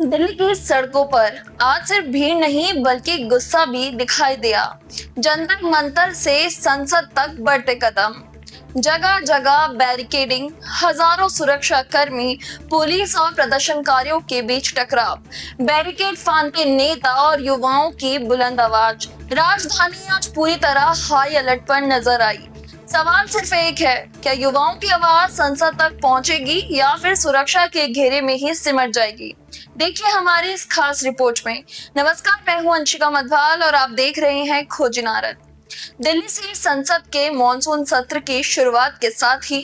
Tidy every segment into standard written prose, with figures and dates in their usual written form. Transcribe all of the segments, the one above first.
दिल्ली की सड़कों पर आज सिर्फ भीड़ नहीं बल्कि गुस्सा भी दिखाई दिया। जंतर मंतर से संसद तक बढ़ते कदम, जगह जगह बैरिकेडिंग, हजारों सुरक्षा कर्मी, पुलिस और प्रदर्शनकारियों के बीच टकराव, बैरिकेड फांदते नेता और युवाओं की बुलंद आवाज। राजधानी आज पूरी तरह हाई अलर्ट पर नजर आई। सवाल सिर्फ एक है, क्या युवाओं की आवाज संसद तक पहुंचेगी या फिर सुरक्षा के घेरे में ही सिमट जाएगी? देखिए हमारी इस खास रिपोर्ट में। नमस्कार, मैं हूं अंशिका मधवाल और आप देख रहे हैं खोज नारद। दिल्ली से संसद के मॉनसून सत्र की शुरुआत के साथ ही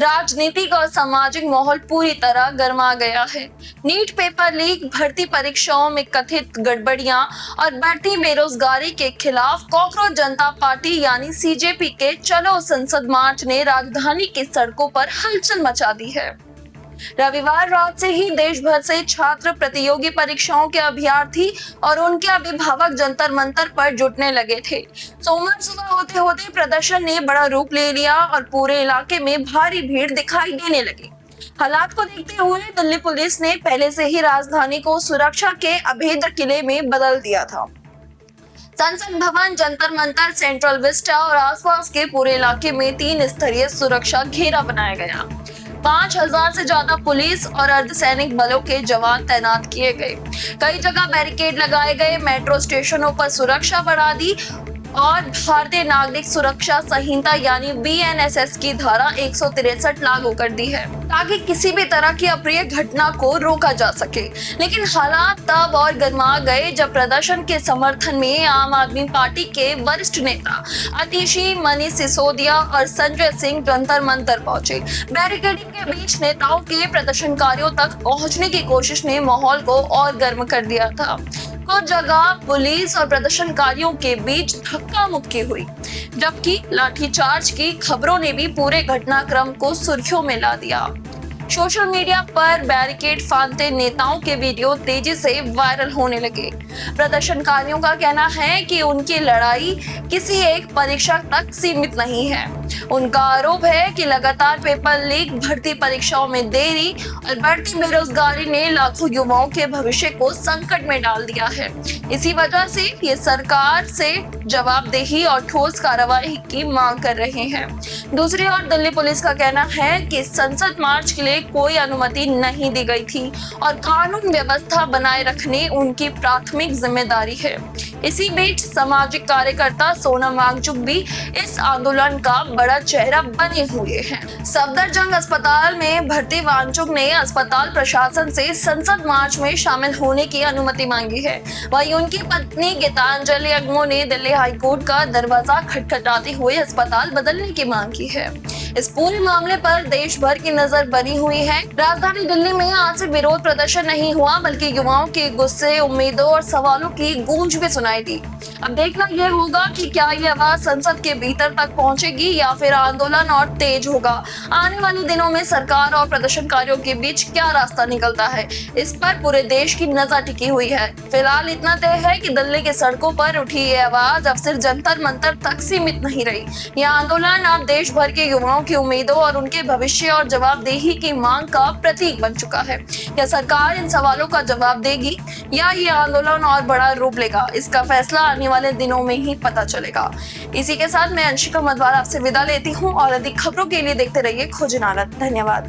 राजनीतिक और सामाजिक माहौल पूरी तरह गर्मा गया है। नीट पेपर लीक, भर्ती परीक्षाओं में कथित गड़बड़ियां और बढ़ती बेरोजगारी के खिलाफ कॉकरोच जनता पार्टी यानी सीजेपी के चलो संसद मार्च ने राजधानी की सड़कों पर हलचल मचा दी है। रविवार रात से ही देश भर से छात्र, प्रतियोगी परीक्षाओं के अभ्यर्थी और उनके अभिभावक जंतर मंतर पर जुटने लगे थे। सोमवार सुबह होते होते प्रदर्शन ने बड़ा रूप ले लिया और पूरे इलाके में भारी भीड़ दिखाई देने लगी। हालात को देखते हुए दिल्ली पुलिस ने पहले से ही राजधानी को सुरक्षा के अभेद्य किले में बदल दिया था। संसद भवन, जंतर मंतर, सेंट्रल विस्टा और आसपास के पूरे इलाके में 3 स्तरीय सुरक्षा घेरा बनाया गया। 5000 से ज्यादा पुलिस और अर्धसैनिक बलों के जवान तैनात किए गए। कई जगह बैरिकेड लगाए गए, मेट्रो स्टेशनों पर सुरक्षा बढ़ा दी और भारतीय नागरिक सुरक्षा संहिता यानी बीएनएसएस की धारा 163 लागू कर दी है ताकि किसी भी तरह की अप्रिय घटना को रोका जा सके। लेकिन हालात तब और गर्मा गए जब प्रदर्शन के समर्थन में आम आदमी पार्टी के वरिष्ठ नेता आतिशी, मनीष सिसोदिया और संजय सिंह जंतर मंतर पहुंचे। बैरिकेडिंग के बीच नेताओं के प्रदर्शनकारियों तक पहुंचने की कोशिश ने माहौल को और गर्म कर दिया था। कुछ जगह पुलिस और प्रदर्शनकारियों के बीच धक्का मुक्की हुई, जबकि लाठीचार्ज की खबरों ने भी पूरे घटनाक्रम को सुर्खियों में ला दिया। सोशल मीडिया पर बैरिकेड फांदते नेताओं के वीडियो तेजी से वायरल होने लगे। प्रदर्शनकारियों का कहना है कि उनकी लड़ाई किसी एक परीक्षा तक सीमित नहीं है। उनका आरोप है कि लगातार पेपर लीक, भर्ती परीक्षाओं में देरी और बढ़ती बेरोजगारी ने लाखों युवाओं के भविष्य को संकट में डाल दिया है। इसी वजह से ये सरकार से जवाबदेही और ठोस कार्रवाई की मांग कर रहे हैं। दूसरी ओर दिल्ली पुलिस का कहना है कि संसद मार्च के लिए कोई अनुमति नहीं दी गई थी और कानून व्यवस्था बनाए रखने उनकी प्राथमिक जिम्मेदारी है। इसी बीच सामाजिक कार्यकर्ता सोनम वांगचुक भी इस आंदोलन का बड़ा चेहरा बने हुए हैं। सफदरजंग अस्पताल में भर्ती वांगचुक ने अस्पताल प्रशासन से संसद मार्च में शामिल होने की अनुमति मांगी है। वहीं उनकी पत्नी गीतांजलि अगमो ने दिल्ली हाईकोर्ट का दरवाजा खटखटाते हुए अस्पताल बदलने की मांग की है। इस पूरे मामले पर देश भर की नजर बनी हुई है। राजधानी दिल्ली में आज से विरोध प्रदर्शन नहीं हुआ बल्कि युवाओं के गुस्से, उम्मीदों और सवालों की गूंज भी सुनाई दी। अब देखना यह होगा कि क्या ये आवाज संसद के भीतर तक पहुंचेगी या फिर आंदोलन और तेज होगा। आने वाले दिनों में सरकार और प्रदर्शनकारियों के बीच क्या रास्ता निकलता है, इस पर पूरे देश की नजर टिकी हुई है। फिलहाल इतना तय है कि दिल्ली के सड़कों पर उठी ये आवाज अब सिर्फ जंतर मंतर तक सीमित नहीं रही। यह आंदोलन अब देश भर के युवाओं की उम्मीदों और उनके भविष्य और जवाबदेही की मांग का प्रतीक बन चुका है। क्या सरकार इन सवालों का जवाब देगी या ये आंदोलन और बड़ा रूप लेगा, इसका फैसला आने वाले दिनों में ही पता चलेगा। इसी के साथ मैं अंशिका मधवाल आपसे विदा लेती हूँ और अधिक खबरों के लिए देखते रहिए खोज नारद। धन्यवाद।